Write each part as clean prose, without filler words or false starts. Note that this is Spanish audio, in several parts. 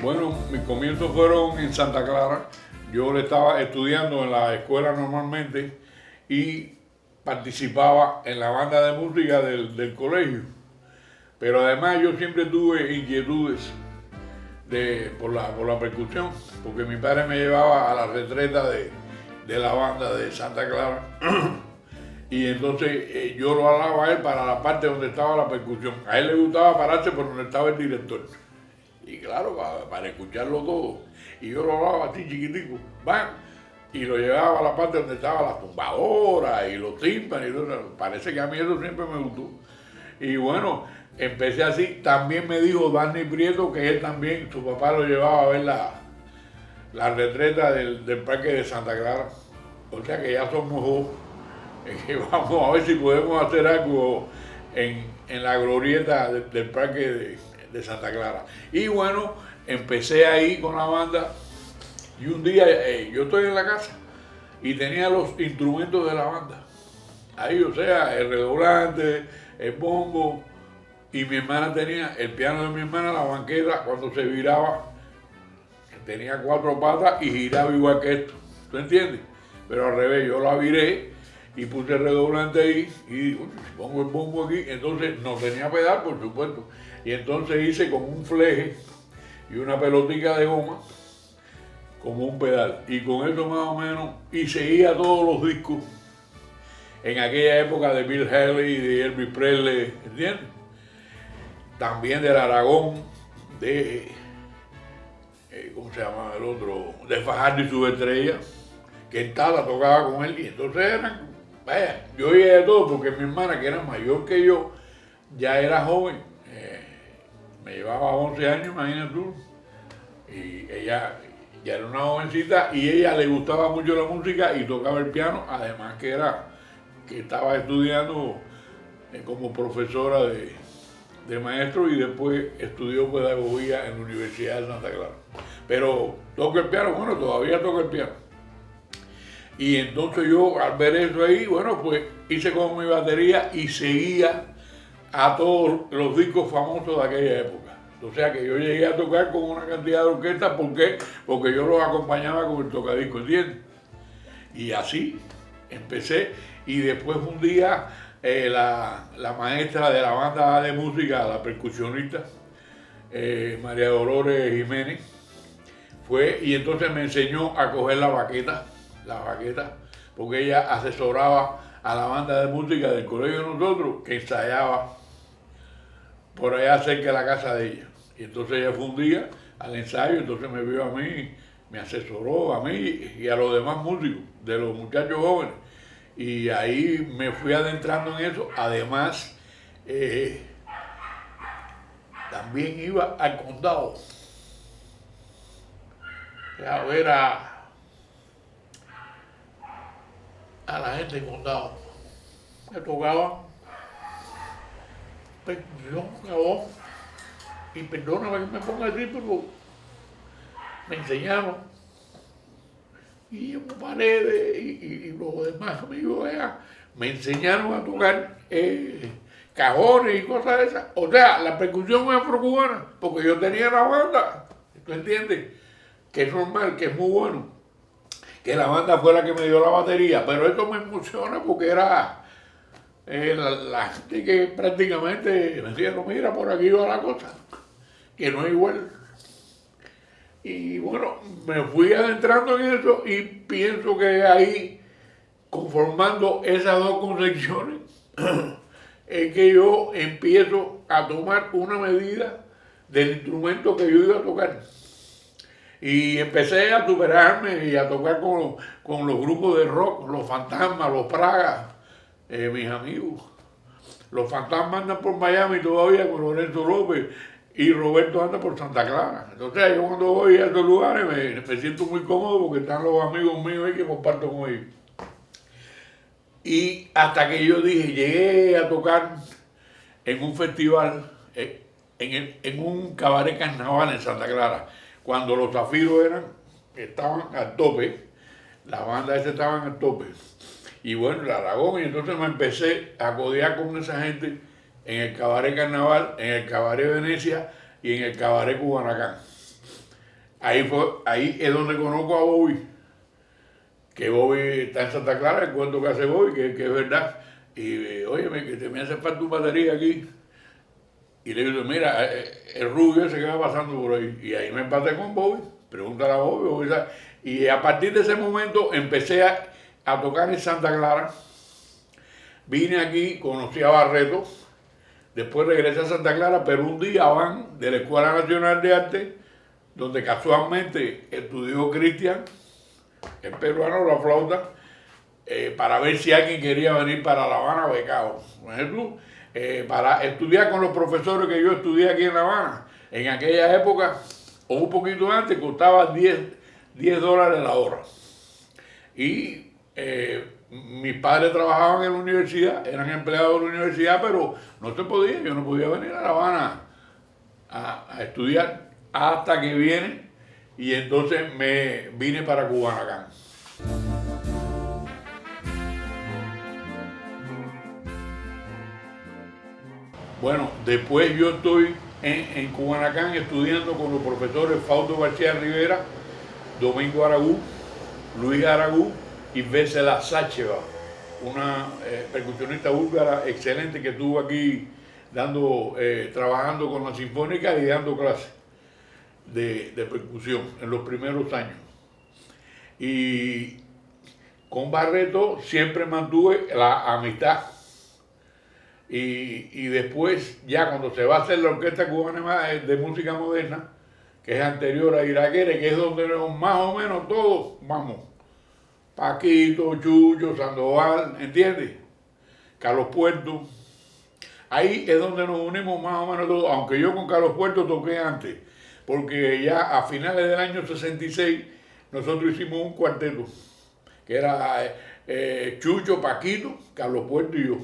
Bueno, mis comienzos fueron en Santa Clara. Yo le estaba estudiando en la escuela normalmente y participaba en la banda de música del colegio. Pero además yo siempre tuve inquietudes por la percusión, porque mi padre me llevaba a la retreta de la banda de Santa Clara. Y entonces yo lo hablaba a él para la parte donde estaba la percusión. A él le gustaba pararse por donde estaba el director. Y claro, para escucharlo todo. Y yo lo hablaba así chiquitico, ¡bam! Y lo llevaba a la parte donde estaban las tumbadoras y los tímpanos. Parece que a mí eso siempre me gustó. Y bueno, empecé así. También me dijo Dani Prieto que él también, su papá lo llevaba a ver la retreta del Parque de Santa Clara. O sea que ya somos dos. Que vamos a ver si podemos hacer algo en la glorieta del Parque de Santa Clara. Y bueno, empecé ahí con la banda y un día yo estoy en la casa y tenía los instrumentos de la banda. Ahí, o sea, el redoblante, el bombo, y mi hermana tenía el piano de mi hermana, la banqueta, cuando se viraba, tenía 4 patas y giraba igual que esto. ¿Tú entiendes? Pero al revés, yo la viré y puse el redoblante ahí y digo, si pongo el bombo aquí, entonces no tenía pedal, por supuesto. Y entonces hice con un fleje y una pelotica de goma como un pedal. Y con eso más o menos, y seguía todos los discos en aquella época de Bill Haley, de Elvis Presley, ¿entiendes? También del Aragón, de, ¿cómo se llama el otro? De Fajardo y sus estrellas, que en Tala tocaba con él. Y entonces eran, vaya, yo oía de todo porque mi hermana, que era mayor que yo, ya era joven. Me llevaba 11 años, imagínate tú. Y ella ya era una jovencita y ella le gustaba mucho la música y tocaba el piano, además que estaba estudiando como profesora de maestro y después estudió pedagogía en la Universidad de Santa Clara. Pero toca el piano, bueno, todavía toca el piano. Y entonces yo al ver eso ahí, bueno, pues hice como mi batería y seguía a todos los discos famosos de aquella época. O sea que yo llegué a tocar con una cantidad de orquestas, ¿por qué? Porque yo los acompañaba con el tocadiscos, ¿entiendes? Y así empecé, y después un día la maestra de la banda de música, la percusionista, María Dolores Jiménez, fue y entonces me enseñó a coger la baqueta, porque ella asesoraba a la banda de música del colegio de nosotros, que ensayaba por allá cerca de la casa de ella. Y entonces ella fue un día al ensayo, entonces me vio a mí, me asesoró a mí y a los demás músicos, de los muchachos jóvenes. Y ahí me fui adentrando en eso. Además, también iba al condado a ver a la gente del condado. Me tocaba percusión, cabrón. Y perdóname que me ponga así, pero me enseñaron. Y Hugo Paredes y los demás amigos me enseñaron a tocar cajones y cosas de esas. O sea, la percusión afrocubana, porque yo tenía la banda, ¿tú entiendes? Que es normal, que es muy bueno. Que la banda fue la que me dio la batería, pero esto me emociona porque era la gente que prácticamente me decía, no, mira, por aquí va la cosa, que no es igual. Y bueno, me fui adentrando en eso y pienso que ahí, conformando esas dos concepciones, es que yo empiezo a tomar una medida del instrumento que yo iba a tocar. Y empecé a superarme y a tocar con los grupos de rock, los Fantasmas, los Pragas, mis amigos. Los Fantasmas andan por Miami todavía con Lorenzo López y Roberto anda por Santa Clara. Entonces yo cuando voy a estos lugares me siento muy cómodo porque están los amigos míos ahí que comparto con ellos. Y hasta que yo dije, llegué a tocar en un festival, en un cabaret carnaval en Santa Clara, cuando los Zafiros estaban al tope, la banda esa estaban al tope. Y bueno, el Aragón, y entonces me empecé a codear con esa gente en el cabaret Carnaval, en el cabaret Venecia y en el cabaret Cubanacán. ahí es donde conozco a Bobby, que Bobby está en Santa Clara, el cuento que hace Bobby, que es verdad. Y óyeme, que te me hace falta tu batería aquí. Y le digo, mira, el rubio ese que va pasando por ahí. Y ahí me empaté con Bobby, pregúntale a Bobby, Bobby sabe. Y a partir de ese momento empecé a tocar en Santa Clara. Vine aquí, conocí a Barreto, después regresé a Santa Clara, pero un día van de la Escuela Nacional de Arte, donde casualmente estudió Cristian, el peruano, la flauta, para ver si alguien quería venir para La Habana becado. Por ejemplo, para estudiar con los profesores que yo estudié aquí en La Habana. En aquella época, o un poquito antes, costaba $10 la hora. Y mis padres trabajaban en la universidad, eran empleados de la universidad, pero no se podía, yo no podía venir a La Habana a estudiar hasta que viene, y entonces me vine para Cubanacán. Bueno, después yo estoy en Cubanacán estudiando con los profesores Fausto García Rivera, Domingo Aragú, Luis Aragú y Vesela Sácheva, una percusionista búlgara excelente que estuvo aquí trabajando con la Sinfónica y dando clases de percusión en los primeros años. Y con Barreto siempre mantuve la amistad. Y después, ya cuando se va a hacer la Orquesta Cubana de Música Moderna, que es anterior a Iraquere, que es donde más o menos todos vamos. Paquito, Chucho, Sandoval, ¿entiendes? Carlos Puerto. Ahí es donde nos unimos más o menos todos, aunque yo con Carlos Puerto toqué antes, porque ya a finales del año 66 nosotros hicimos un cuarteto, que era Chucho, Paquito, Carlos Puerto y yo.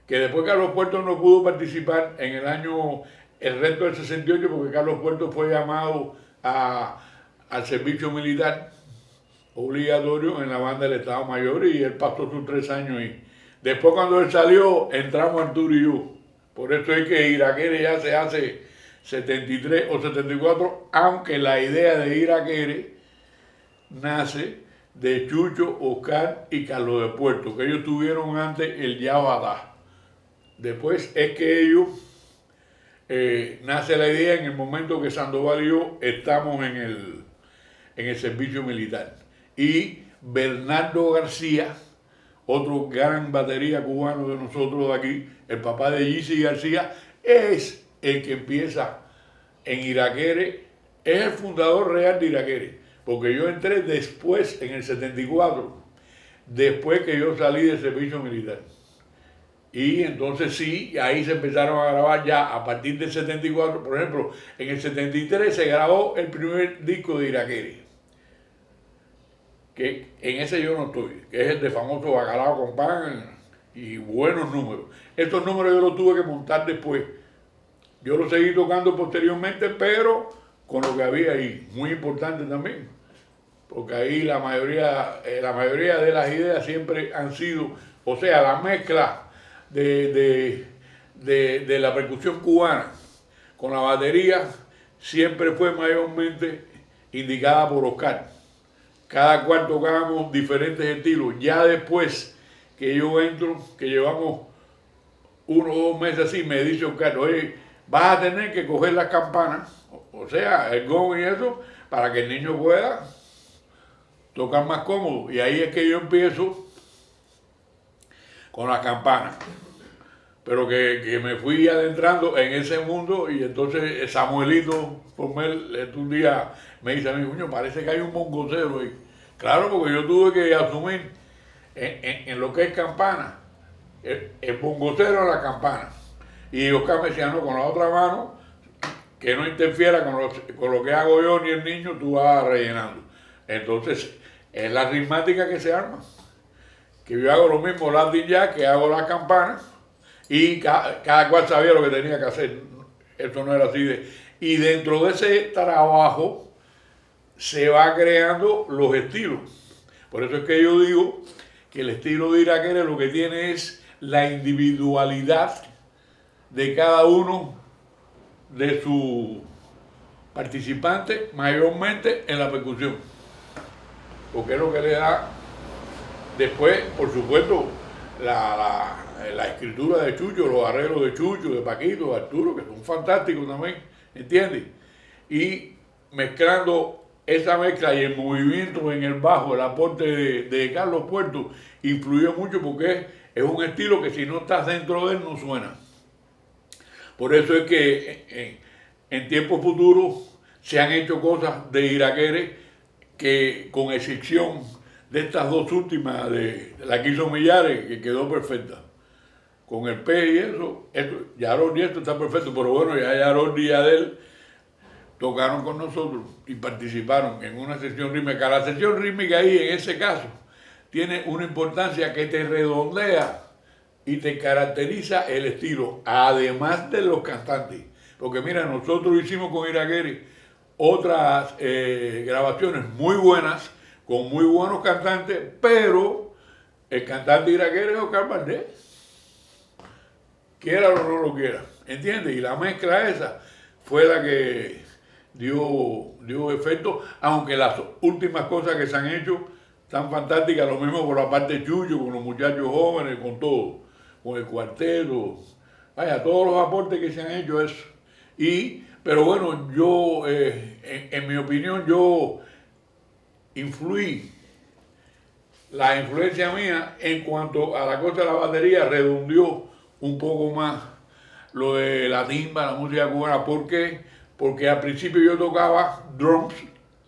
Que después Carlos Puerto no pudo participar en el resto del 68, porque Carlos Puerto fue llamado al servicio militar obligatorio en la banda del Estado Mayor, y él pasó sus 3 años, y después cuando él salió entramos Arturo y yo. Por eso es que Iraquere ya se hace 73 o 74, aunque la idea de Iraquere nace de Chucho, Oscar y Carlos de Puerto, que ellos tuvieron antes el Yabadá. Después es que ellos, nace la idea en el momento que Sandoval y yo estamos en el servicio militar. Y Bernardo García, otro gran batería cubano de nosotros de aquí, el papá de Gisi García, es el que empieza en Iraquere, es el fundador real de Iraquere, porque yo entré después, en el 74, después que yo salí del servicio militar. Y entonces sí, ahí se empezaron a grabar ya a partir del 74, por ejemplo, en el 73 se grabó el primer disco de Iraquere, que en ese yo no estoy, que es el de famoso Bacalao con Pan y buenos números. Estos números yo los tuve que montar después. Yo los seguí tocando posteriormente, pero con lo que había ahí, muy importante también, porque ahí la mayoría de las ideas siempre han sido, o sea, la mezcla de la percusión cubana con la batería siempre fue mayormente indicada por Oscar. Cada cual tocábamos diferentes estilos. Ya después que yo entro, que llevamos 1 o 2 meses así, me dice Oscar, oye, vas a tener que coger las campanas, o sea, el gong y eso, para que el niño pueda tocar más cómodo. Y ahí es que yo empiezo con las campanas. Pero que me fui adentrando en ese mundo, y entonces Samuelito Formel un día me dice a mí, coño, parece que hay un bongocero ahí. Claro, porque yo tuve que asumir en lo que es campana, el bongocero a la campana. Y Oscar me decía, no, con la otra mano, que no interfiera con lo que hago yo ni el niño, tú vas rellenando. Entonces, es la ritmática que se arma. Que yo hago lo mismo Latin Jazz, que hago las campanas, y cada cual sabía lo que tenía que hacer. Esto no era así y dentro de ese trabajo se va creando los estilos. Por eso es que yo digo que el estilo de Iraquere lo que tiene es la individualidad de cada uno de participantes mayormente en la percusión, porque es lo que le da después, por supuesto, la escritura de Chucho, los arreglos de Chucho, de Paquito, de Arturo, que son fantásticos también, ¿entiendes? Y mezclando esa mezcla y el movimiento en el bajo, el aporte de Carlos Puerto, influyó mucho porque es un estilo que si no estás dentro de él no suena. Por eso es que en tiempos futuros se han hecho cosas de Irakere que, con excepción de estas dos últimas, de la que hizo Millares, que quedó perfecta. Con el P y eso Yaroldi, esto está perfecto, pero bueno, ya Yaroldi y Adel tocaron con nosotros y participaron en una sesión rítmica. La sesión rítmica ahí, en ese caso, tiene una importancia que te redondea y te caracteriza el estilo, además de los cantantes. Porque mira, nosotros hicimos con Irakere otras grabaciones muy buenas, con muy buenos cantantes, pero el cantante Irakere es Oscar Valdés, quiera o no lo quiera, ¿entiendes? Y la mezcla esa fue la que dio efecto, aunque las últimas cosas que se han hecho están fantásticas, lo mismo por la parte de Chucho, con los muchachos jóvenes, con todo, con el cuarteto, vaya, todos los aportes que se han hecho eso. Pero bueno, yo, en mi opinión, yo influí, la influencia mía en cuanto a la cosa de la batería redondeó un poco más lo de la timba, la música cubana. ¿Por qué? Porque al principio yo tocaba drums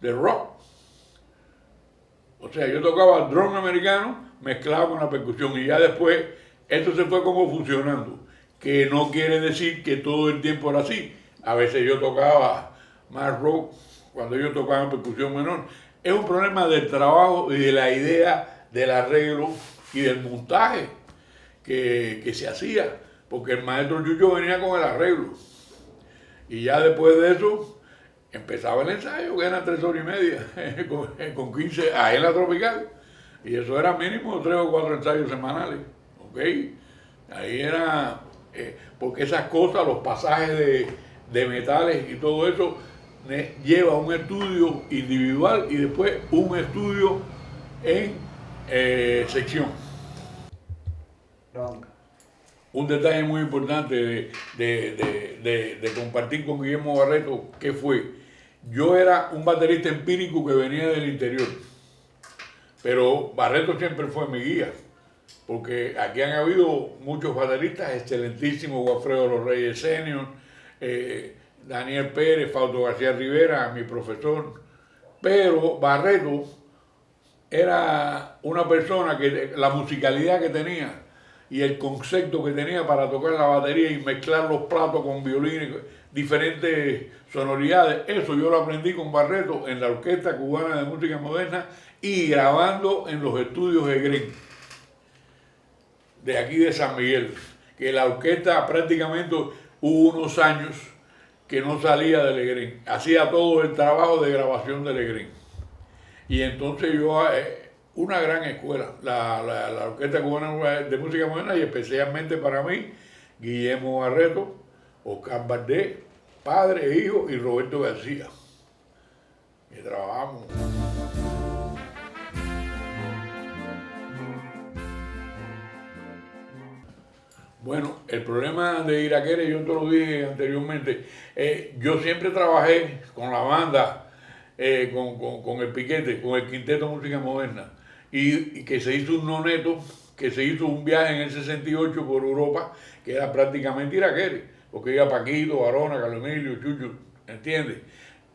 de rock. O sea, yo tocaba drum americano mezclado con la percusión y ya después esto se fue como fusionando, que no quiere decir que todo el tiempo era así. A veces yo tocaba más rock cuando yo tocaba en percusión menor. Es un problema del trabajo y de la idea del arreglo y del montaje que se hacía, porque el maestro Chucho venía con el arreglo. Y ya después de eso empezaba el ensayo, que eran 3 horas y media, con 15, ahí en la Tropical. Y eso era mínimo 3 o 4 ensayos semanales. ¿Ok? Ahí era, porque esas cosas, los pasajes de metales y todo eso, lleva un estudio individual y después un estudio en sección. Un detalle muy importante de compartir con Guillermo Barreto, que fue, yo era un baterista empírico que venía del interior, pero Barreto siempre fue mi guía, porque aquí han habido muchos bateristas excelentísimos, Guafredo Los Reyes Senior, Daniel Pérez, Fausto García Rivera, mi profesor, pero Barreto era una persona que la musicalidad que tenía y el concepto que tenía para tocar la batería y mezclar los platos con violines, diferentes sonoridades, eso yo lo aprendí con Barreto en la Orquesta Cubana de Música Moderna y grabando en los estudios de Green, de aquí de San Miguel, que la orquesta prácticamente hubo unos años que no salía de Legrén, hacía todo el trabajo de grabación de Legrén. Y entonces yo, una gran escuela, la Orquesta Cubana de Música Moderna, y especialmente para mí, Guillermo Barreto, Oscar Valdés, padre, hijo, y Roberto García, que trabajamos. Bueno, el problema de Irakere, yo te lo dije anteriormente, yo siempre trabajé con la banda, con el piquete, con el quinteto Música Moderna, y que se hizo un noneto, que se hizo un viaje en el 68 por Europa, que era prácticamente Irakere, porque iba Paquito, Barona, Carlos Emilio, Chucho, ¿entiendes?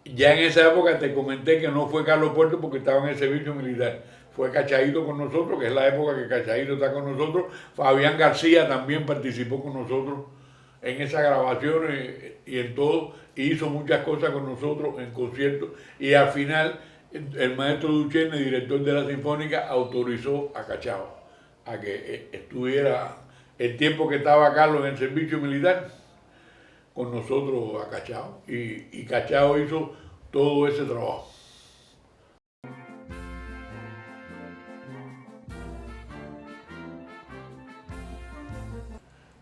Ya en esa época te comenté que no fue Carlos Puerto porque estaba en el servicio militar. Fue Cachadito con nosotros, que es la época que Cachadito está con nosotros. Fabián García también participó con nosotros en esas grabaciones y en todo. Y hizo muchas cosas con nosotros en conciertos. Y al final, el maestro Duchenne, director de la Sinfónica, autorizó a Cachao a que estuviera el tiempo que estaba Carlos en el servicio militar con nosotros a Cachao. Y Cachao hizo todo ese trabajo.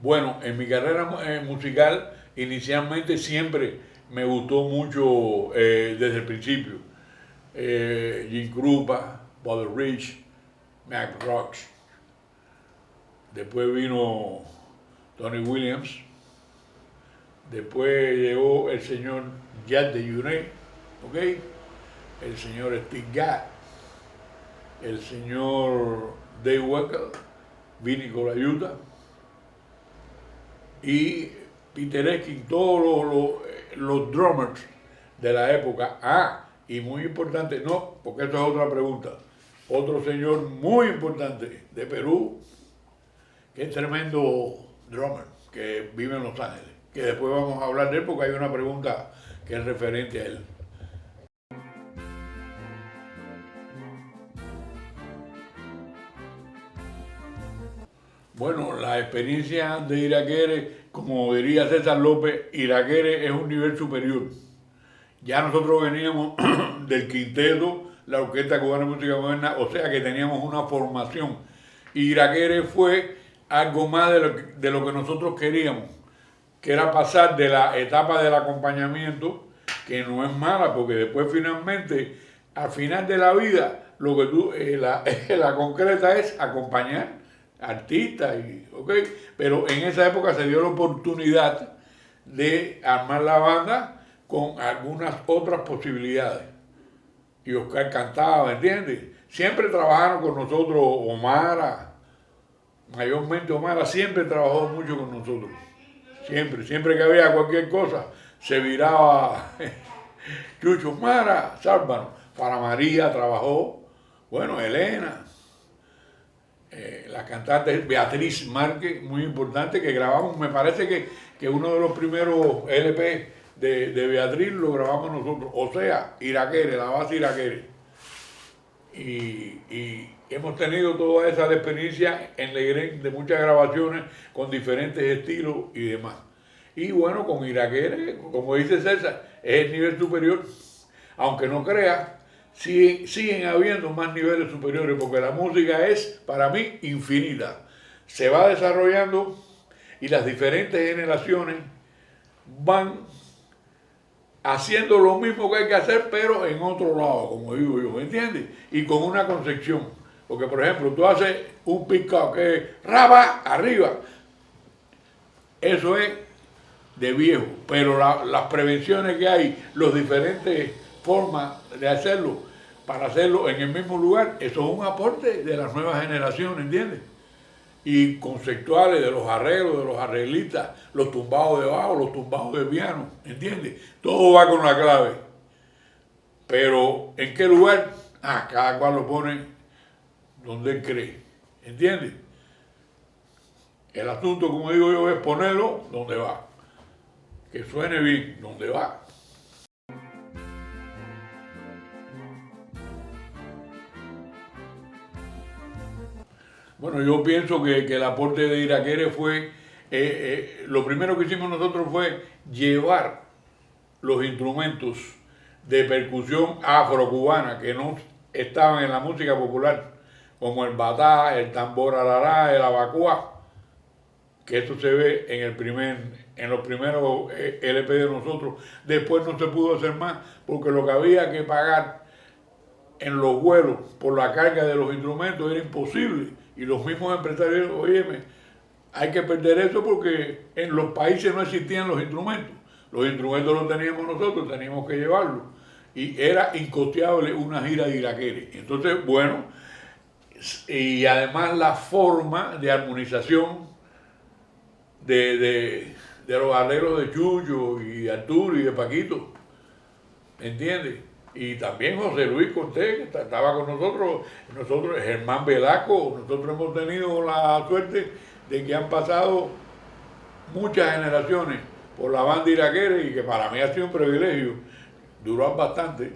Bueno, en mi carrera musical inicialmente siempre me gustó mucho desde el principio. Jim Krupa, Buddy Rich, Mac Rocks. Después vino Tony Williams. Después llegó el señor Jack DeJohnette, ¿ok? El señor Steve Gadd, el señor Dave Weckl, Vinny Colaiuta y Peter Eskin, todos los drummers de la época. Ah, y muy importante, no, porque esto es otra pregunta. Otro señor muy importante de Perú, que es tremendo drummer, que vive en Los Ángeles, que después vamos a hablar de él porque hay una pregunta que es referente a él. Bueno, la experiencia de Irakere, como diría César López, Irakere es un nivel superior. Ya nosotros veníamos del quinteto, la Orquesta Cubana de Música Moderna, o sea que teníamos una formación. Irakere fue algo más de lo que nosotros queríamos, que era pasar de la etapa del acompañamiento, que no es mala, porque después finalmente, al final de la vida, lo que tú, la concreta es acompañar artistas, ¿okay? Pero en esa época se dio la oportunidad de armar la banda con algunas otras posibilidades. Y Oscar cantaba, ¿entiendes? Siempre trabajaron con nosotros Omara, mayormente Omara siempre trabajó mucho con nosotros. Siempre que había cualquier cosa, se viraba Chucho, Omara, Sálvano. Para María trabajó, bueno, Elena. La cantante Beatriz Márquez, muy importante, que grabamos, me parece que uno de los primeros LP de Beatriz lo grabamos nosotros, o sea, Irakere, la base Irakere. Y hemos tenido toda esa experiencia en Legrén de muchas grabaciones con diferentes estilos y demás. Y bueno, con Irakere, como dice César, es el nivel superior, aunque no creas, siguen habiendo más niveles superiores, porque la música es, para mí, infinita. Se va desarrollando y las diferentes generaciones van haciendo lo mismo que hay que hacer, pero en otro lado, como digo yo, ¿me entiendes? Y con una concepción. Porque, por ejemplo, tú haces un pick-up que es raba, arriba. Eso es de viejo, pero las prevenciones que hay, las diferentes formas de hacerlo, para hacerlo en el mismo lugar, eso es un aporte de las nuevas generaciones, ¿entiendes? Y conceptuales de los arreglos, de los arreglistas, los tumbados de bajo, los tumbados de piano, ¿entiendes? Todo va con la clave. Pero, ¿en qué lugar? Cada cual lo pone donde él cree, ¿entiendes? El asunto, como digo yo, es ponerlo donde va. Que suene bien donde va. Bueno, yo pienso que el aporte de Irakere fue, lo primero que hicimos nosotros fue llevar los instrumentos de percusión afrocubana que no estaban en la música popular, como el batá, el tambor arará, el abacuá, que eso se ve en los primeros LP de nosotros. Después no se pudo hacer más porque lo que había que pagar en los vuelos por la carga de los instrumentos era imposible. Y los mismos empresarios, óyeme, hay que perder eso porque en los países no existían los instrumentos. Los instrumentos los teníamos nosotros, teníamos que llevarlos. Y era incosteable una gira de Irakere. Entonces, bueno, y además la forma de armonización de los arreglos de Chucho y Arturo y de Paquito, ¿entiendes? Y también José Luis Cortés, que estaba con nosotros, Germán Velasco. Nosotros hemos tenido la suerte de que han pasado muchas generaciones por la banda Irakere y que para mí ha sido un privilegio. Duró bastante,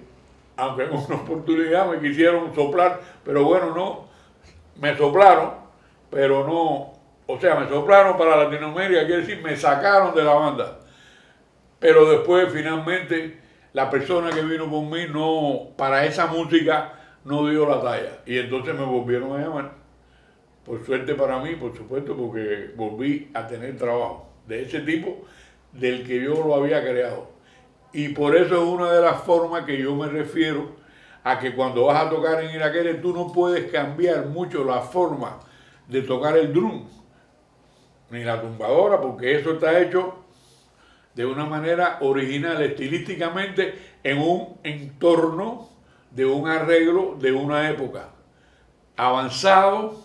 aunque en una oportunidad me quisieron soplar, pero bueno, no, me soplaron, pero no, o sea, me soplaron para Latinoamérica, quiere decir, me sacaron de la banda. Pero después, finalmente, la persona que vino con mí no, para esa música no dio la talla. Y entonces me volvieron a llamar. Por suerte para mí, por supuesto, porque volví a tener trabajo de ese tipo del que yo lo había creado. Y por eso es una de las formas que yo me refiero a que cuando vas a tocar en Irakere tú no puedes cambiar mucho la forma de tocar el drum, ni la tumbadora, porque eso está hecho de una manera original, estilísticamente, en un entorno de un arreglo de una época. Avanzado,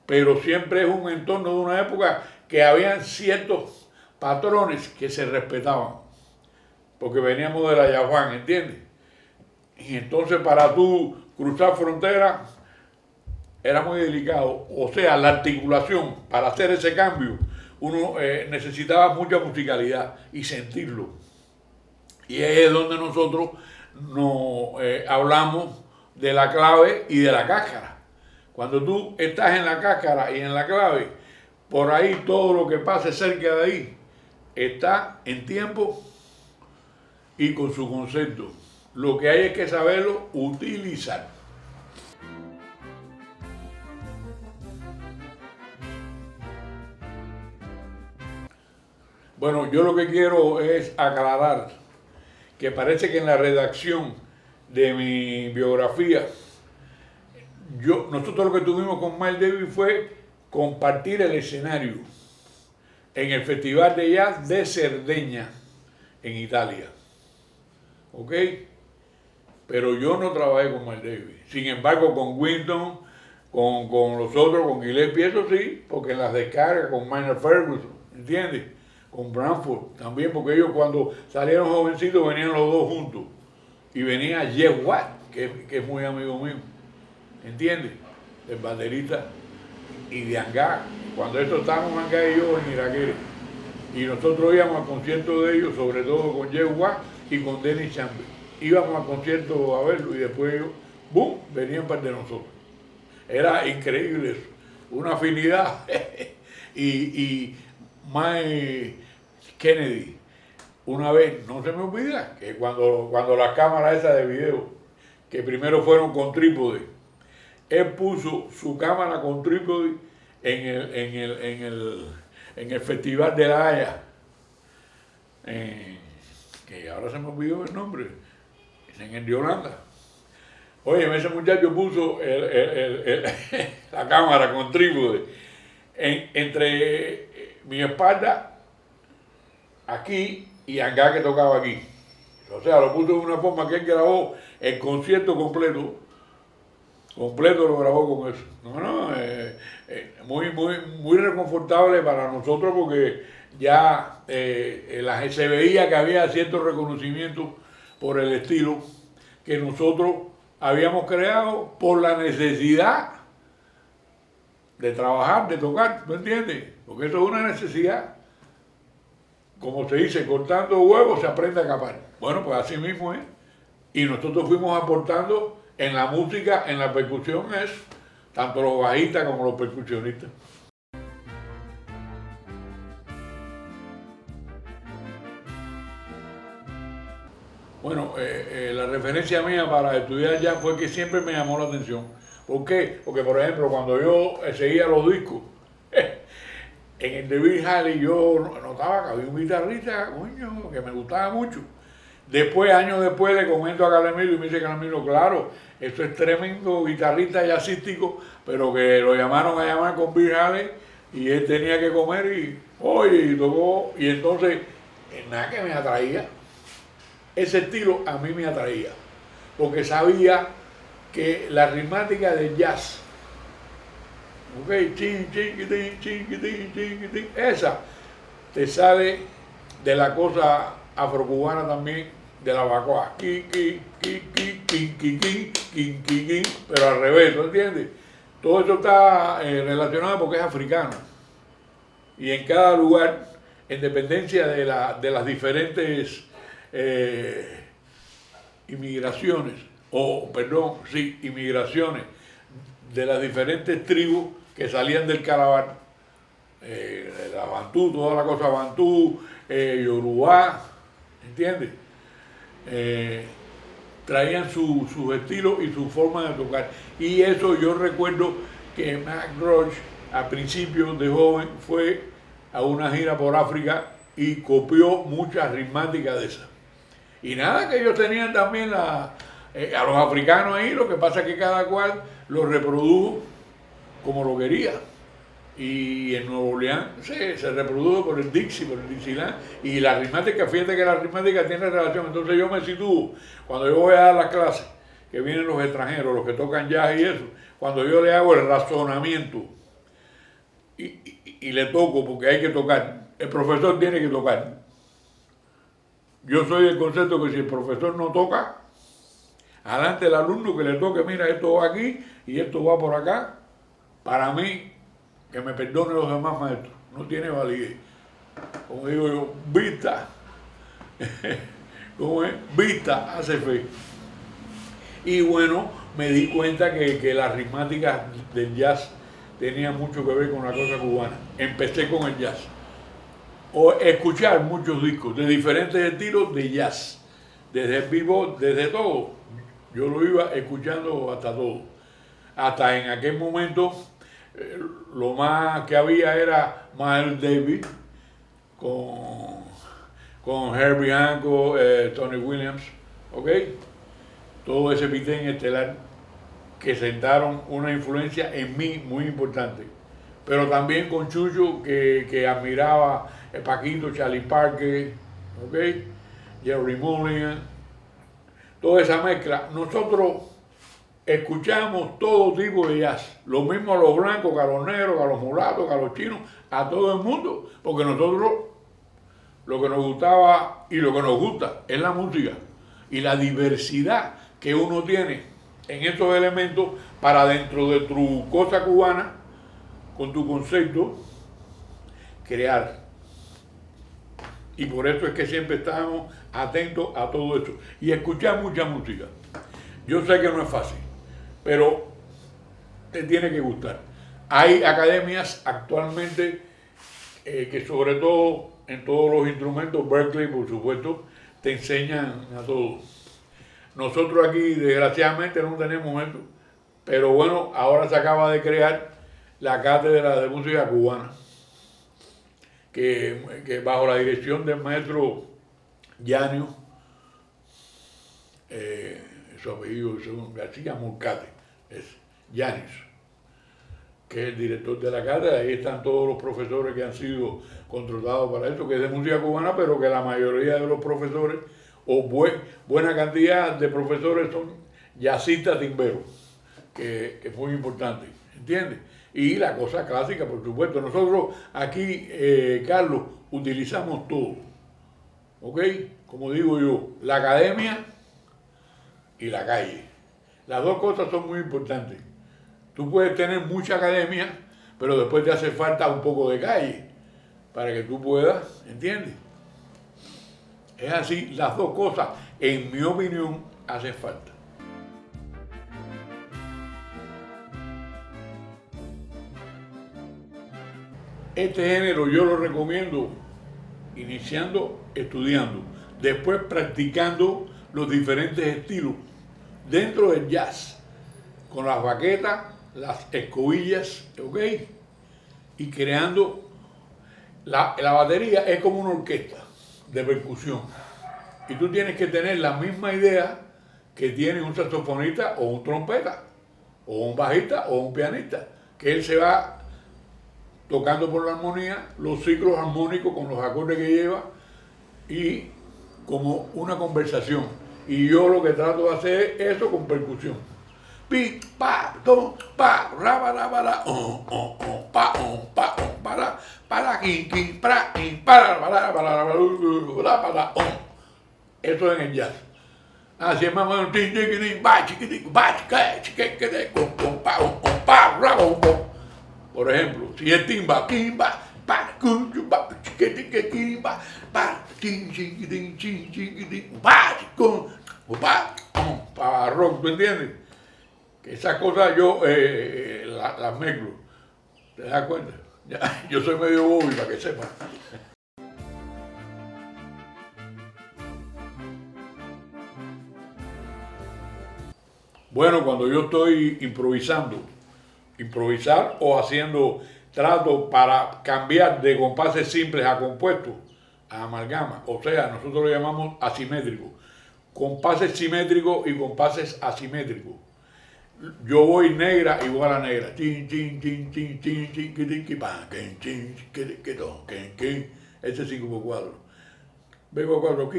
pero siempre es un entorno de una época que habían ciertos patrones que se respetaban, porque veníamos de la Yaván, ¿entiendes? Y entonces para tú cruzar frontera era muy delicado, o sea, la articulación para hacer ese cambio, uno necesitaba mucha musicalidad y sentirlo. Y es donde nosotros nos hablamos de la clave y de la cáscara. Cuando tú estás en la cáscara y en la clave, por ahí todo lo que pase cerca de ahí está en tiempo y con su concepto. Lo que hay es que saberlo utilizar. Bueno, yo lo que quiero es aclarar que parece que en la redacción de mi biografía, nosotros lo que tuvimos con Miles Davis fue compartir el escenario en el Festival de Jazz de Cerdeña, en Italia. ¿Ok? Pero yo no trabajé con Miles Davis. Sin embargo, con Winton, con los otros, con Gillespie, eso sí, porque en las descargas, con Minor Ferguson, ¿entiendes? Con Branford también, porque ellos cuando salieron jovencitos venían los dos juntos. Y venía Jeff Watt, que es muy amigo mío, ¿entiendes? El baterista, y de Angá, cuando eso estábamos Angá y yo en Irakere. Y nosotros íbamos a conciertos de ellos, sobre todo con Jeff Watt y con Dennis Chamber. Íbamos a conciertos a verlo y después ellos, ¡boom!, venían para de nosotros. Era increíble eso, una afinidad. y Mike Kennedy, una vez, no se me olvida, que cuando las cámaras esas de video, que primero fueron con trípode, él puso su cámara con trípode en el Festival de La Haya, que ahora se me olvidó el nombre, en el de Holanda. Oye, ese muchacho puso la cámara con trípode entre mi espalda aquí y Angá, que tocaba aquí. O sea, lo puso de una forma que él grabó el concierto completo lo grabó con eso. Muy reconfortable para nosotros, porque ya se veía que había cierto reconocimiento por el estilo que nosotros habíamos creado por la necesidad de trabajar, de tocar, ¿me entiendes? Porque eso es una necesidad. Como se dice, cortando huevos se aprende a capar. Bueno, pues así mismo es. Y nosotros fuimos aportando en la música, en la percusión, eso, tanto los bajistas como los percusionistas. Bueno, la referencia mía para estudiar jazz fue que siempre me llamó la atención. ¿Por qué? Porque, por ejemplo, cuando yo seguía los discos, en el de Bill Haley yo notaba que había un guitarrista, coño, que me gustaba mucho. Después, años después, le comento a Calamiro y me dice Calamiro, claro, eso es tremendo guitarrista jazzístico, pero que lo llamaron a llamar con Bill Haley y él tenía que comer y, oye, y tocó, y entonces, nada que me atraía. Ese estilo a mí me atraía, porque sabía que la ritmática del jazz, esa te sale de la cosa afrocubana también, de la bacoa, pero al revés, ¿no entiendes? Todo eso está relacionado porque es africano. Y en cada lugar, en dependencia de las diferentes inmigraciones de las diferentes tribus que salían del Calabar, la Bantú, toda la cosa Bantú, Yorubá, ¿entiendes? Traían su estilo y su forma de tocar. Y eso yo recuerdo que Mac Roach, a principios de joven, fue a una gira por África y copió muchas ritmáticas de esas. Y nada, que ellos tenían también a los africanos ahí, lo que pasa es que cada cual lo reprodujo como lo quería. Y en Nueva Orleans se reprodujo por el Dixie, por el Dixieland, y la ritmática, fíjate que la ritmática tiene relación. Entonces yo me sitúo, cuando yo voy a dar las clases, que vienen los extranjeros, los que tocan jazz y eso, cuando yo le hago el razonamiento y le toco, porque hay que tocar, el profesor tiene que tocar. Yo soy del concepto que si el profesor no toca, adelante el alumno que le toque, mira, esto va aquí y esto va por acá, para mí, que me perdonen los demás maestros, no tiene validez. Como digo yo, vista, ¿cómo es? Vista hace fe. Y bueno, me di cuenta que las ritmáticas del jazz tenían mucho que ver con la cosa cubana. Empecé con el jazz. O escuchar muchos discos de diferentes estilos de jazz, desde el vivo, desde todo. Yo lo iba escuchando hasta todo. Hasta en aquel momento, lo más que había era Miles Davis con Herbie Hancock, Tony Williams, ¿ok? Todo ese pitén estelar que sentaron una influencia en mí muy importante. Pero también con Chucho, que admiraba Paquito, Charlie Parker, ¿ok? Jerry Mulligan, toda esa mezcla. Nosotros escuchamos todo tipo de jazz, lo mismo a los blancos, que a los negros, que a los mulatos, que a los chinos, a todo el mundo, porque nosotros lo que nos gustaba y lo que nos gusta es la música y la diversidad que uno tiene en estos elementos para dentro de tu cosa cubana, con tu concepto, crear. Y por eso es que siempre estamos atentos a todo esto y escuchar mucha música. Yo sé que no es fácil, pero te tiene que gustar. Hay academias actualmente que sobre todo en todos los instrumentos, Berkeley por supuesto, te enseñan a todos. Nosotros aquí desgraciadamente no tenemos esto, pero bueno, ahora se acaba de crear la Cátedra de Música Cubana, que bajo la dirección del maestro Yanio, su apellido es García Morcate, es Yanis, que es el director de la cátedra. Ahí están todos los profesores que han sido contratados para esto, que es de música cubana, pero que la mayoría de los profesores, o buena cantidad de profesores, son jazzistas timberos, que es muy importante, ¿entiendes? Y la cosa clásica, por supuesto. Nosotros aquí, Carlos, utilizamos todo, ¿ok? Como digo yo, la academia y la calle. Las dos cosas son muy importantes. Tú puedes tener mucha academia, pero después te hace falta un poco de calle para que tú puedas, ¿entiendes? Es así, las dos cosas, en mi opinión, hacen falta. Este género yo lo recomiendo iniciando estudiando, después practicando los diferentes estilos dentro del jazz, con las baquetas, las escobillas, ¿ok? Y creando, la batería es como una orquesta de percusión. Y tú tienes que tener la misma idea que tiene un saxofonista o un trompeta, o un bajista o un pianista, que él se va tocando por la armonía, los ciclos armónicos con los acordes que lleva y como una conversación. Y yo lo que trato de hacer es eso con percusión. Pi, pa, do, pa, ra, ba, ra, ba, ra, pa, para, ki, para, para, eso es en el jazz. Así es más o menos, por ejemplo, si es timba, timba, para rock, ¿tú entiendes? Que esas cosas yo las mezclo. ¿Te das cuenta? Ya, yo soy medio bobo para que sepan. Bueno, cuando yo estoy improvisar o haciendo tratos para cambiar de compases simples a compuestos, amalgama, o sea, nosotros lo llamamos asimétrico, compases simétricos y compases asimétricos. Yo voy negra igual a negra. Chin, chin, chin, chin, chin, chin, chin, chin, chin, chin, chin, ese 5x4. Vengo a 4,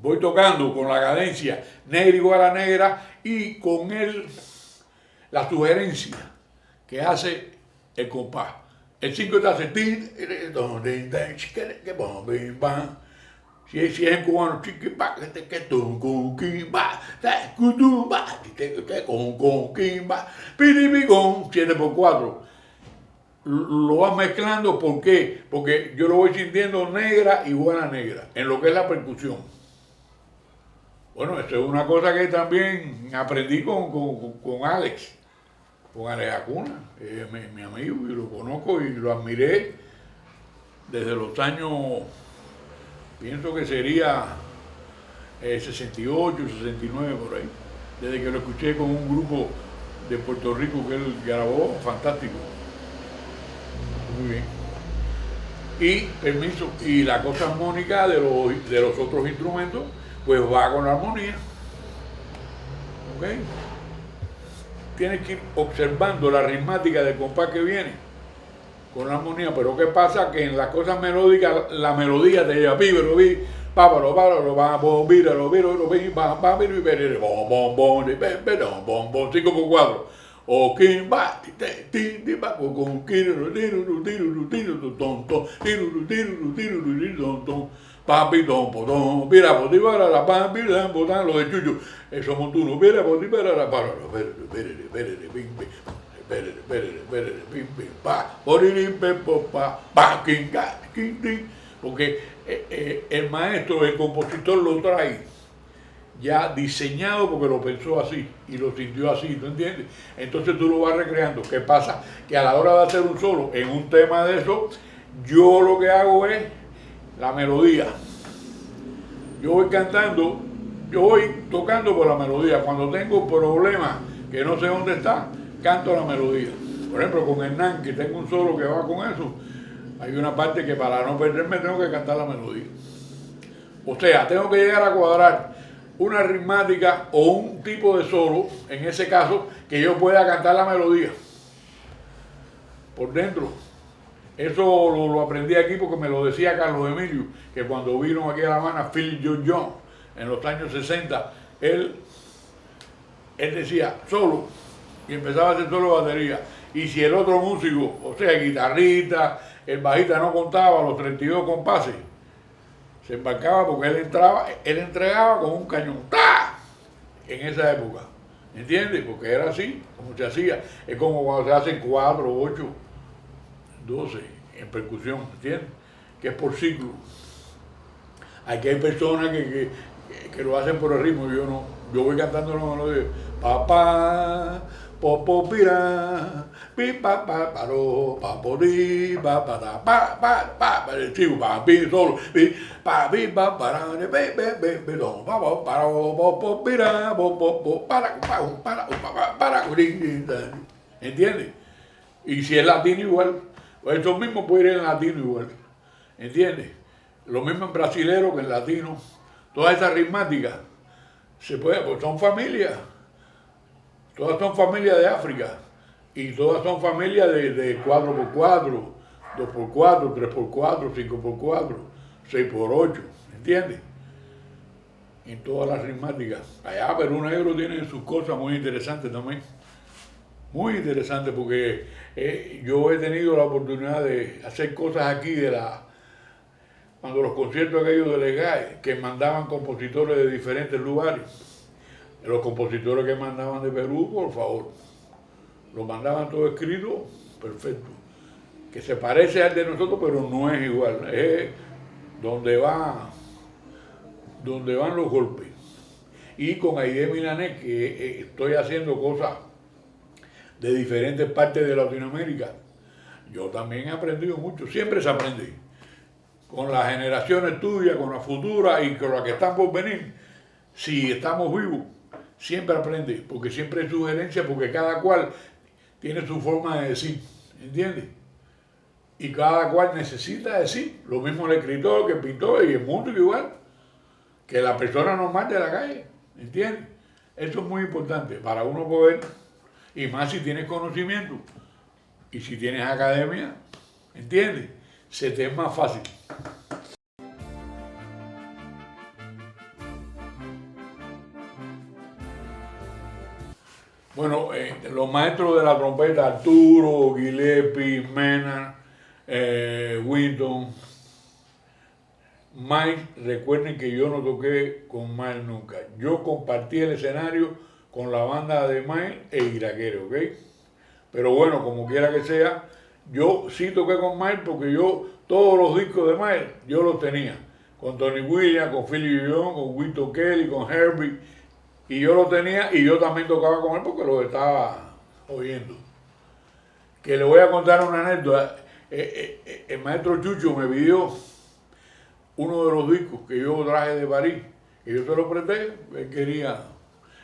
voy tocando con la cadencia negra igual a negra y con la sugerencia que hace el compás. El 5 te hace si es en cubano, 7x4. Lo vas mezclando, ¿por qué? Porque yo lo voy sintiendo negra igual a negra, en lo que es la percusión. Bueno, esto es una cosa que también aprendí con Alex, con Alex Acuna, mi amigo, y lo conozco y lo admiré desde los años, pienso que sería 68, 69 por ahí, desde que lo escuché con un grupo de Puerto Rico que él grabó, fantástico. Muy bien. Y permiso, y la cosa armónica de los otros instrumentos, pues va con la armonía. ¿Ok? Tienes que ir observando la ritmática del compás que viene con la armonía, pero ¿qué pasa? Que en las cosas melódicas, la melodía te lleva píbero, pápalo, pápalo, vamos, víralo, víralo, vamos, víralo, bom, bom, 5x4. O quien va, con papi, mira, la papi, lo de Chucho, eso montuno, mira, para, porque el maestro, el compositor lo trae ya diseñado porque lo pensó así y lo sintió así, ¿tú entiendes? Entonces tú lo vas recreando. ¿Qué pasa? Que a la hora de hacer un solo en un tema de eso, yo lo que hago es la melodía. Yo voy cantando, yo voy tocando por la melodía. Cuando tengo problemas que no sé dónde está, canto la melodía. Por ejemplo, con Hernán, que tengo un solo que va con eso, hay una parte que para no perderme tengo que cantar la melodía. O sea, tengo que llegar a cuadrar una ritmática o un tipo de solo, en ese caso, que yo pueda cantar la melodía por dentro. Eso lo aprendí aquí porque me lo decía Carlos Emilio, que cuando vino aquí a La Habana Phil John en los años 60, él decía solo y empezaba a hacer solo batería. Y si el otro músico, o sea, el guitarrista, el bajista no contaba los 32 compases, se embarcaba porque él entregaba con un cañón, ¡tá!, en esa época, ¿entiendes? Porque era así, como se hacía. Es como cuando se hacen 4, 8, 12 en percusión, ¿entiendes? Que es por ciclo. Aquí hay personas que lo hacen por el ritmo, yo no. Yo voy cantando la melodía, papá, popo pira, pi pa pa paro, papo di, pa pa pa pa pa, chico, papi solo, pi pa pi pa para, be don, pa paro, popo pira, popo para, ¿entiendes? Y si es latino igual, pues eso mismo puede ir en latino igual, ¿entiendes? Lo mismo en brasilero que en latino, todas esas ritmáticas se puede, pues son familias. Todas son familias de África y todas son familias de 4x4, 2x4, 3x4, 5x4, 6x8, ¿entiendes? En todas las ritmáticas. Allá Perú Negro tiene sus cosas muy interesantes también. Muy interesantes porque yo he tenido la oportunidad de hacer cosas aquí cuando los conciertos aquellos de Legay, que mandaban compositores de diferentes lugares. Los compositores que mandaban de Perú, por favor, lo mandaban todo escrito, perfecto. Que se parece al de nosotros, pero no es igual. Es donde van los golpes. Y con Aide Milanés, que estoy haciendo cosas de diferentes partes de Latinoamérica, yo también he aprendido mucho. Siempre se aprende. Con las generaciones tuyas, con las futuras y con las que están por venir, si estamos vivos, siempre aprende, porque siempre hay sugerencias, porque cada cual tiene su forma de decir, ¿entiendes? Y cada cual necesita decir, lo mismo el escritor, que el pintor y el músico igual, que la persona normal de la calle, ¿entiendes? Eso es muy importante para uno poder, y más si tienes conocimiento, y si tienes academia, ¿entiendes? Se te es más fácil. Bueno, los maestros de la trompeta, Arturo, Gillespie, Mena, Winton, Mike, recuerden que yo no toqué con Mike nunca. Yo compartí el escenario con la banda de Mike e Iraquere, ¿ok? Pero bueno, como quiera que sea, yo sí toqué con Mike porque yo, todos los discos de Mike, yo los tenía. Con Tony Williams, con Philly Jones, con Winton Kelly, con Herbie. Y yo lo tenía y yo también tocaba con él porque lo estaba oyendo. Que le voy a contar una anécdota. El maestro Chucho me pidió uno de los discos que yo traje de París, y yo se lo presté, él quería.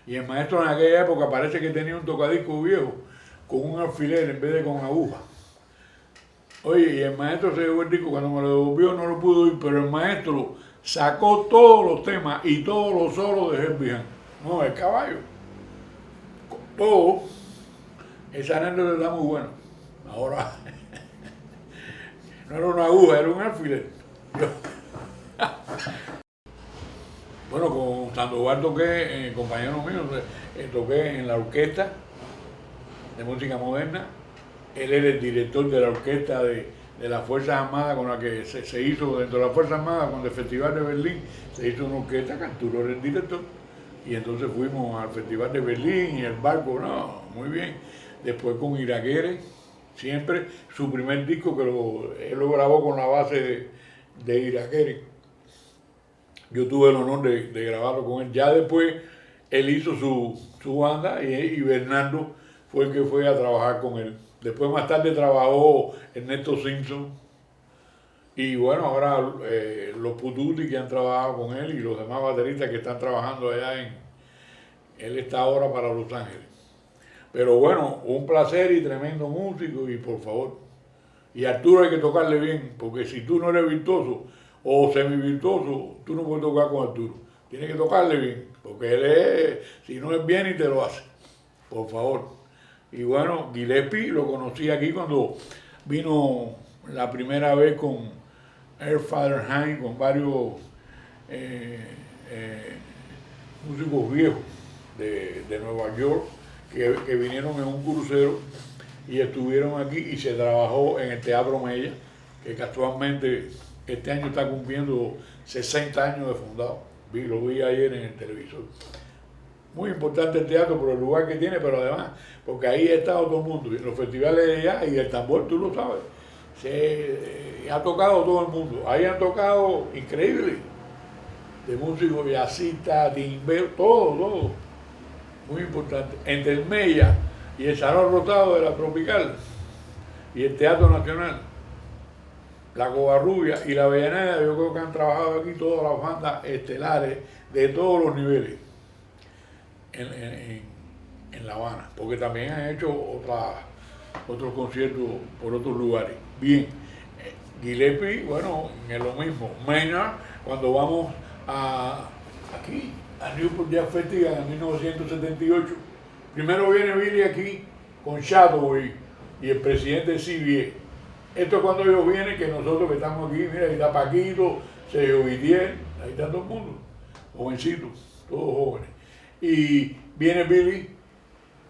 Y el maestro en aquella época parece que tenía un tocadisco viejo con un alfiler en vez de con aguja. Oye, y el maestro se llevó el disco, cuando me lo devolvió no lo pudo oír, pero el maestro sacó todos los temas y todos los solos de Herbie Hancock. No, el caballo. Todo. Esa anécdota está muy buena. Ahora, no era una aguja, era un alfiler. Bueno, con Sandoval toqué, compañero mío, toqué en la orquesta de música moderna. Él era el director de la orquesta de las Fuerzas Armadas con la que se hizo, dentro de las Fuerzas Armadas, con el Festival de Berlín, se hizo una orquesta que Arturo era el director. Y entonces fuimos al Festival de Berlín y el barco, no, muy bien. Después con Iraquere, siempre, su primer disco que él lo grabó con la base de Iraquere. Yo tuve el honor de grabarlo con él. Ya después él hizo su banda y Bernardo fue el que fue a trabajar con él. Después más tarde trabajó Ernesto Simpson. Y bueno, ahora los Pututi que han trabajado con él y los demás bateristas que están trabajando allá él está ahora para Los Ángeles. Pero bueno, un placer y tremendo músico y por favor. Y a Arturo hay que tocarle bien, porque si tú no eres virtuoso o semi-virtuoso, tú no puedes tocar con Arturo. Tienes que tocarle bien, porque él es, si no es bien y te lo hace. Por favor. Y bueno, Gillespie lo conocí aquí cuando vino la primera vez con Earl Fatherheim, con varios músicos viejos de Nueva York que vinieron en un crucero y estuvieron aquí y se trabajó en el Teatro Mella, que casualmente este año está cumpliendo 60 años de fundado. Lo vi ayer en el televisor. Muy importante el teatro por el lugar que tiene, pero además, porque ahí ha estado todo el mundo, en los festivales de allá, y el tambor, tú lo sabes, ha tocado todo el mundo. Ahí han tocado increíble, de músicos, jazzistas, timberos, todo. Muy importante. Entre el Mella y el Salón Rotado de la Tropical y el Teatro Nacional, la Covarrubia y la Avellaneda, yo creo que han trabajado aquí todas las bandas estelares de todos los niveles en La Habana, porque también han hecho otros conciertos por otros lugares. Bien, Gillespie, bueno, es lo mismo. Maynard, cuando vamos aquí, a Newport Jazz Festival en 1978, primero viene Billy aquí con Shadoway y el presidente de CBA. Esto es cuando ellos vienen, que nosotros que estamos aquí, mira, ahí está Paquito, Sergio Vitier, ahí está todo el mundo, jovencitos, todos jóvenes. Y viene Billy,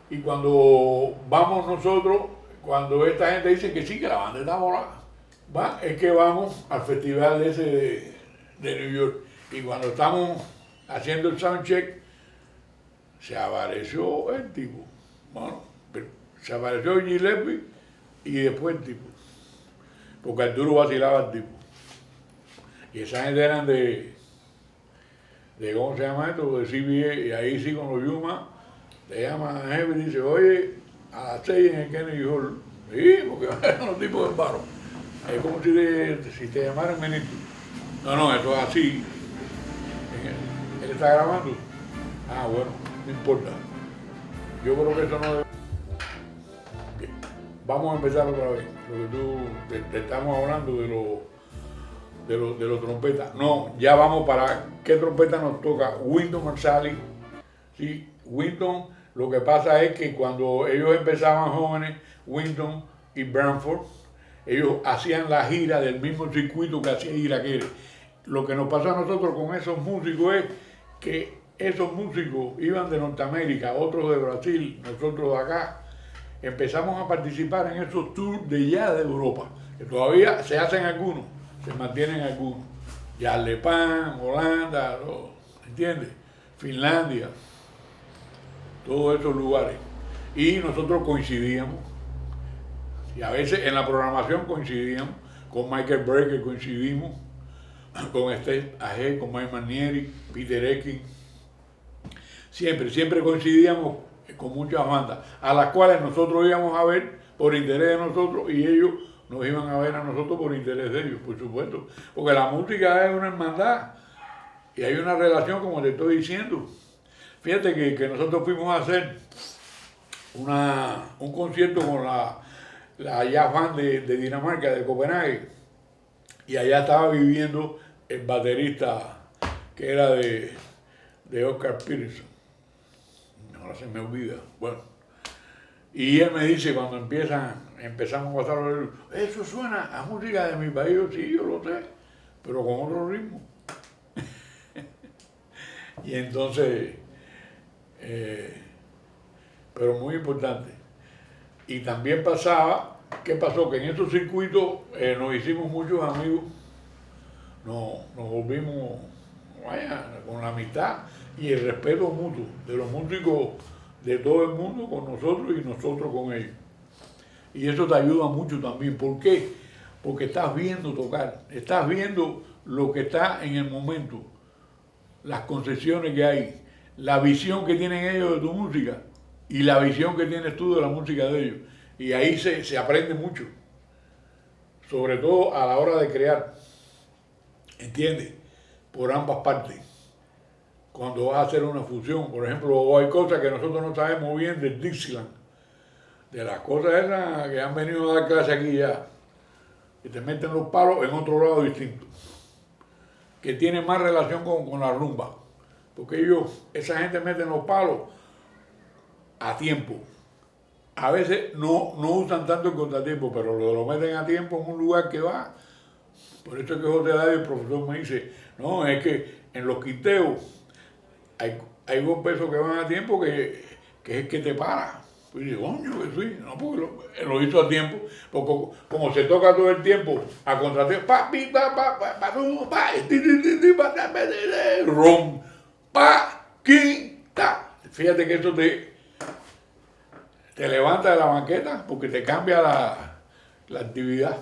y cuando vamos nosotros, cuando esta gente dice que sí, que la banda está morada, es que vamos al festival ese de New York. Y cuando estamos haciendo el soundcheck, se apareció el tipo. Bueno, se apareció Gillespie y después el tipo. Porque Arturo vacilaba al tipo. Y esa gente eran de ¿cómo se llama esto? De CBA, y ahí sí con los Yuma, le llaman a jefe y dice, oye, a las 6 en el Kennedy Hall. Sí, porque eran los tipos del paro. Es como si te llamaran ministro. No, esto es así. Él está grabando. Ah, bueno, no importa. Yo creo que eso no debe. vamos a empezar otra vez. Lo que te estamos hablando de los trompetas. No, ya vamos para qué trompeta nos toca. Wynton Marsalis. Sí, Wynton, lo que pasa es que cuando ellos empezaban jóvenes, Wynton y Branford, ellos hacían la gira del mismo circuito que hacía Iraquere. Lo que nos pasó a nosotros con esos músicos es que esos músicos iban de Norteamérica, otros de Brasil, nosotros de acá. Empezamos a participar en esos tours de jazz de Europa, que todavía se hacen algunos, se mantienen algunos. Jazz Le Pan, Holanda, ¿entiendes? Finlandia, todos esos lugares. Y nosotros coincidíamos, y a veces en la programación coincidíamos, con Michael Brecker coincidimos, con Steve Aje, con Mike Manieri, Peter Ekin. Siempre coincidíamos con muchas bandas, a las cuales nosotros íbamos a ver por interés de nosotros y ellos nos iban a ver a nosotros por interés de ellos, por supuesto. Porque la música es una hermandad y hay una relación, como te estoy diciendo. Fíjate que nosotros fuimos a hacer un concierto con la jazz band de Dinamarca, de Copenhague, y allá estaba viviendo el baterista que era de Oscar Peterson. Ahora se me olvida. Bueno, y él me dice cuando empezamos a pasar, eso suena a música de mi país. Yo, sí, yo lo sé, pero con otro ritmo. Y entonces, pero muy importante. Y también pasaba, ¿qué pasó? Que en estos circuitos nos hicimos muchos amigos, nos volvimos, vaya, con la amistad y el respeto mutuo de los músicos de todo el mundo con nosotros y nosotros con ellos. Y eso te ayuda mucho también. ¿Por qué? Porque estás viendo tocar, estás viendo lo que está en el momento, las concesiones que hay, la visión que tienen ellos de tu música y la visión que tienes tú de la música de ellos. Y ahí se aprende mucho, sobre todo a la hora de crear, ¿entiendes? Por ambas partes. Cuando vas a hacer una fusión, por ejemplo, hay cosas que nosotros no sabemos bien del Dixieland, de las cosas esas que han venido a dar clase aquí ya, que te meten los palos en otro lado distinto, que tiene más relación con la rumba, porque esa gente mete los palos a tiempo. A veces no usan tanto el contratiempo, pero lo meten a tiempo en un lugar que va. Por eso es que José David, el profesor, me dice, no, es que en los quinteos hay golpes que van a tiempo que es el que te para. Pues digo, coño, que sí, no, porque lo hizo a tiempo, porque como se toca todo el tiempo a contratiempo, rom, pa, quinta. Fíjate que eso te levanta de la banqueta porque te cambia la actividad.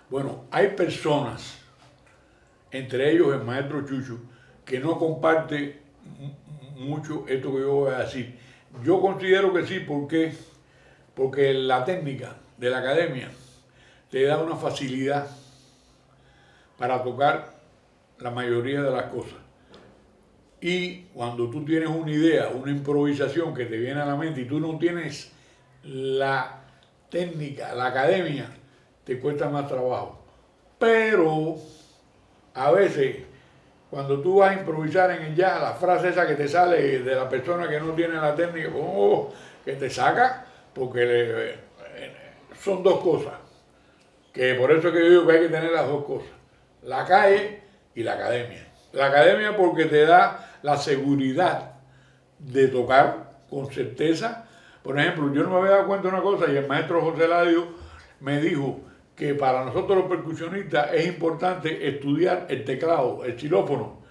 Bueno, hay personas, entre ellos el maestro Chucho, que no comparte mucho esto que yo voy a decir. Yo considero que sí, porque la técnica de la academia te da una facilidad para tocar la mayoría de las cosas. Y cuando tú tienes una idea, una improvisación que te viene a la mente y tú no tienes la técnica, la academia, te cuesta más trabajo. Pero a veces, cuando tú vas a improvisar en el jazz, la frase esa que te sale de la persona que no tiene la técnica, que te saca, porque son dos cosas. Que por eso es que yo digo que hay que tener las dos cosas. La calle y la academia. La academia porque te da la seguridad de tocar con certeza. Por ejemplo, yo no me había dado cuenta de una cosa y el maestro José Ladio me dijo que para nosotros los percusionistas es importante estudiar el teclado, el xilófono,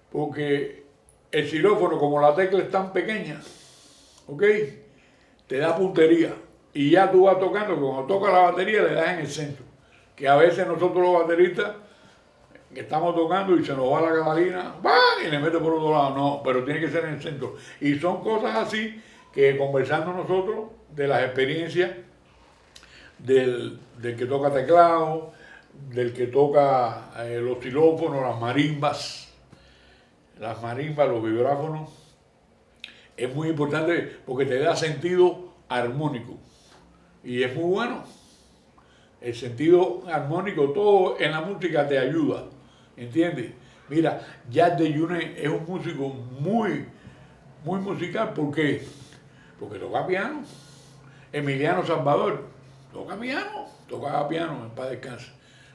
porque el xilófono, como la tecla es tan pequeña, ¿ok? Te da puntería y ya tú vas tocando, que cuando tocas la batería le das en el centro, que a veces nosotros los bateristas que estamos tocando y se nos va la catalina, y le mete por otro lado, no, pero tiene que ser en el centro. Y son cosas así que conversando nosotros de las experiencias del que toca teclado, del que toca los xilófonos, las marimbas, las marimbas, los vibráfonos, es muy importante porque te da sentido armónico. Y es muy bueno. El sentido armónico, todo en la música te ayuda. ¿Entiendes? Mira, Jack DeJohnette es un músico muy musical. ¿Por qué? Porque toca piano. Emiliano Salvador tocaba piano, en paz descanse.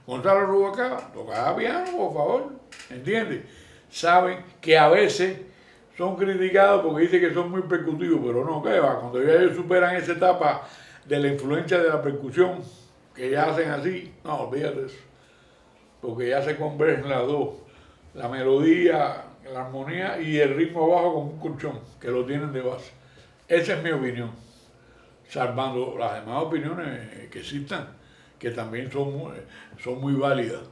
Gonzalo Rubalcaba tocaba piano, por favor. ¿Entiendes? Saben que a veces son criticados porque dicen que son muy percutivos, pero no, ¿qué va? Cuando ya ellos superan esa etapa de la influencia de la percusión, que ya hacen así, no, olvídate eso. Porque ya se convergen las dos, la melodía, la armonía y el ritmo bajo como un colchón, que lo tienen de base. Esa es mi opinión, salvando las demás opiniones que existan, que también son muy válidas.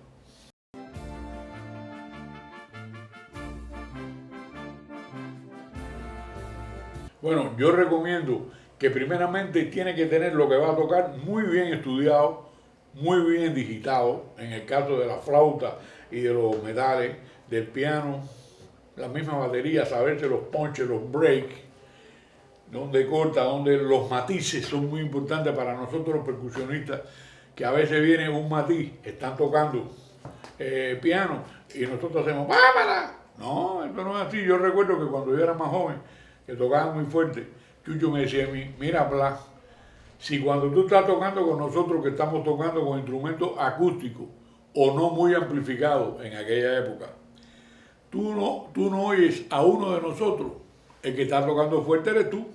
Bueno, yo recomiendo que primeramente tiene que tener lo que va a tocar muy bien estudiado, muy bien digitado, en el caso de la flauta y de los metales, del piano, la misma batería, saberse los ponches, los breaks, donde corta, donde los matices son muy importantes para nosotros los percusionistas, que a veces viene un matiz, están tocando piano y nosotros hacemos ¡pápala! No, esto no es así. Yo recuerdo que cuando yo era más joven, que tocaba muy fuerte, Chucho me decía a mí, mira Blas, si cuando tú estás tocando con nosotros, que estamos tocando con instrumentos acústicos o no muy amplificados en aquella época, tú no oyes a uno de nosotros, el que está tocando fuerte eres tú,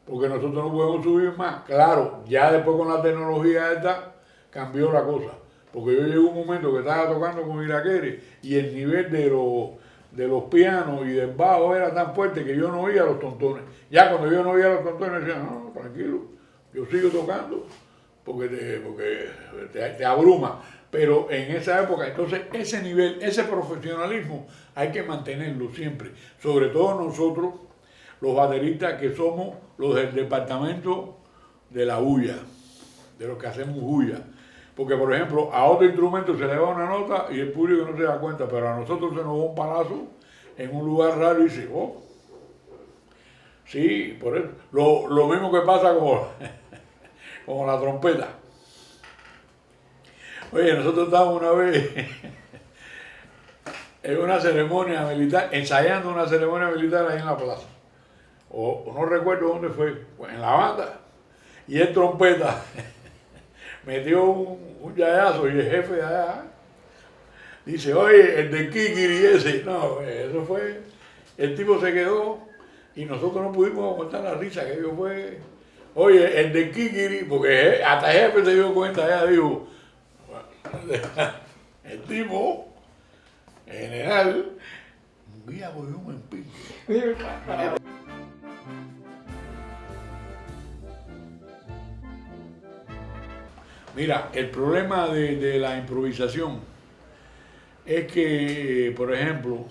porque nosotros no podemos subir más. Claro, ya después con la tecnología esta cambió la cosa, porque yo llegué a un momento que estaba tocando con Iraquere y el nivel de los pianos y del bajo era tan fuerte que yo no oía los tontones. Ya cuando yo no oía los tontones decía, no, tranquilo, yo sigo tocando porque te abruma. Pero en esa época, entonces ese nivel, ese profesionalismo hay que mantenerlo siempre. Sobre todo nosotros, los bateristas que somos los del departamento de la bulla, de los que hacemos bulla. Porque, por ejemplo, a otro instrumento se le da una nota y el público no se da cuenta, pero a nosotros se nos da un palazo en un lugar raro y dice, oh, sí, por eso. Lo mismo que pasa con la trompeta. Oye, nosotros estábamos una vez en una ceremonia militar, ensayando una ceremonia militar ahí en la plaza. O no recuerdo dónde fue, pues en la banda. Y el trompeta metió un yayazo y el jefe de allá dice, oye, el de Kikiri ese. No, eso fue, el tipo se quedó y nosotros no pudimos aguantar la risa, que ellos fue, oye, el de Kikiri, porque hasta el jefe se dio cuenta, ya dijo, el tipo, en general, un día cogió un empingue. Mira, el problema de la improvisación es que, por ejemplo,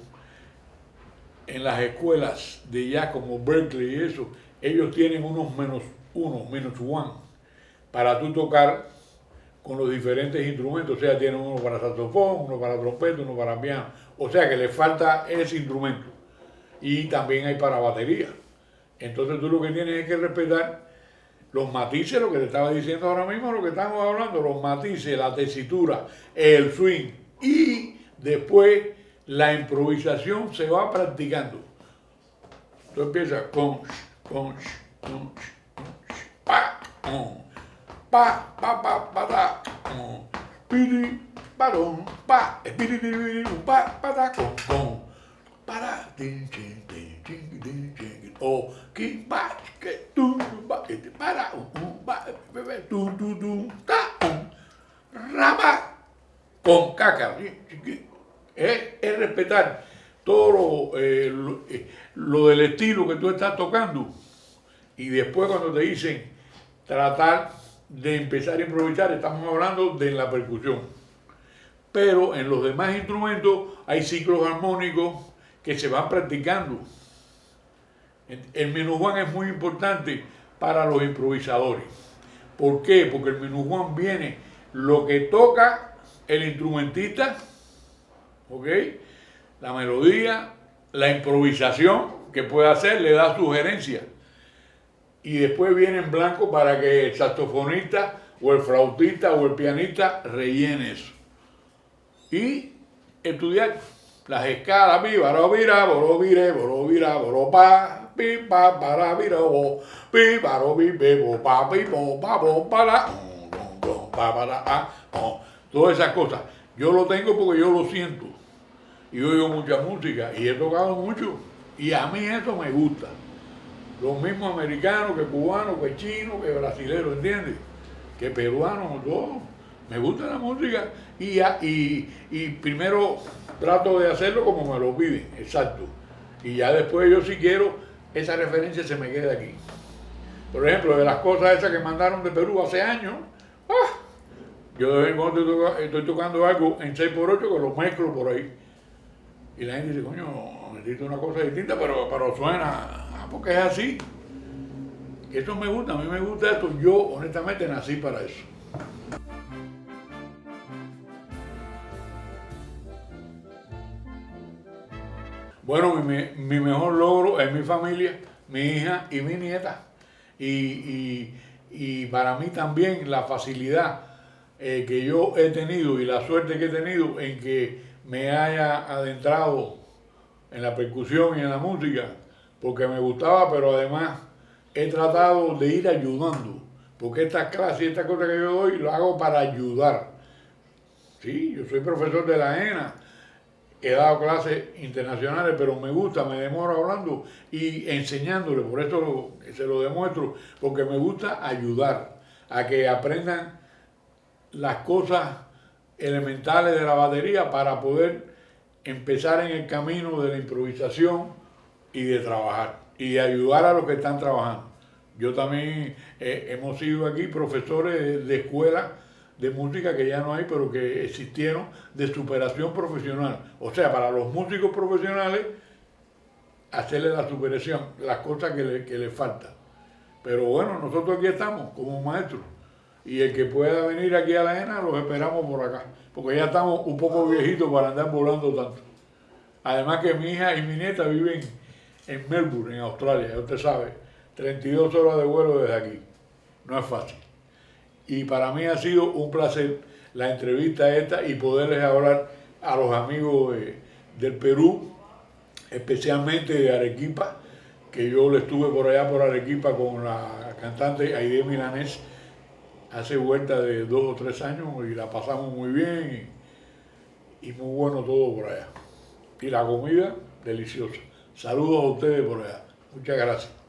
en las escuelas de jazz como Berkeley y eso, ellos tienen unos menos one, para tú tocar con los diferentes instrumentos. O sea, tienen uno para saxofón, uno para trompeta, uno para piano. O sea, que le falta ese instrumento. Y también hay para batería. Entonces tú lo que tienes es que respetar los matices, lo que te estaba diciendo ahora mismo, lo que estamos hablando, los matices, la tesitura, el swing, y después la improvisación se va practicando. Tú empiezas con, pa, pa, pa, pa, pa, ta, piri, parón, pa, espiri, pa, pa, ta, con, para, tin, tin, tin, tin, tin, tin, o, ki, pa, que, tu, pa, que, para, pa, tu, ta, rapa, con caca. Es respetar todo lo del estilo que tú estás tocando. Y después cuando te dicen tratar de empezar a improvisar, estamos hablando de la percusión. Pero en los demás instrumentos hay ciclos armónicos que se van practicando. El minujuan es muy importante para los improvisadores. ¿Por qué? Porque el minujuan viene lo que toca el instrumentista, ¿ok? la melodía, la improvisación que puede hacer, le da sugerencias. Y después viene en blanco para que el saxofonista o el flautista o el pianista rellene eso. Y estudiar las escalas, boro vira, boro vire, boro vira, boro pa, pi pa para vira, bo, pi baro bi bo pa pi bo pa bo para, pa para todas esas cosas. Yo lo tengo porque yo lo siento. Y oigo mucha música y he tocado mucho. Y a mí eso me gusta. Los mismos americanos, que cubanos, que chinos, que brasileños, ¿entiendes? Que peruanos, todos. Me gusta la música y primero trato de hacerlo como me lo piden, exacto. Y ya después yo si quiero, esa referencia se me queda aquí. Por ejemplo, de las cosas esas que mandaron de Perú hace años, yo de vez en cuando estoy tocando algo en 6x8 que lo mezclo por ahí. Y la gente dice, coño, necesito una cosa distinta, pero suena, porque es así. Eso me gusta, a mí me gusta esto. Yo honestamente nací para eso. Bueno, mi mejor logro es mi familia, mi hija y mi nieta. Y para mí también la facilidad que yo he tenido y la suerte que he tenido en que me haya adentrado en la percusión y en la música, porque me gustaba, pero además he tratado de ir ayudando, porque estas clases y estas cosas que yo doy lo hago para ayudar. Sí, yo soy profesor de la ENA. He dado clases internacionales, pero me gusta, me demoro hablando y enseñándole, por eso se lo demuestro, porque me gusta ayudar a que aprendan las cosas elementales de la batería para poder empezar en el camino de la improvisación y de trabajar, y de ayudar a los que están trabajando. Yo también hemos sido aquí profesores de escuela de música que ya no hay, pero que existieron, de superación profesional. O sea, para los músicos profesionales, hacerle la superación, las cosas que les faltan. Pero bueno, nosotros aquí estamos como maestros. Y el que pueda venir aquí a la ENA, los esperamos por acá. Porque ya estamos un poco viejitos para andar volando tanto. Además que mi hija y mi nieta viven en Melbourne, en Australia, ya usted sabe. 32 horas de vuelo desde aquí. No es fácil. Y para mí ha sido un placer la entrevista esta y poderles hablar a los amigos del Perú, especialmente de Arequipa, que yo le estuve por allá por Arequipa con la cantante Aide Milanés hace vuelta de 2 o 3 años y la pasamos muy bien y muy bueno todo por allá. Y la comida deliciosa. Saludos a ustedes por allá. Muchas gracias.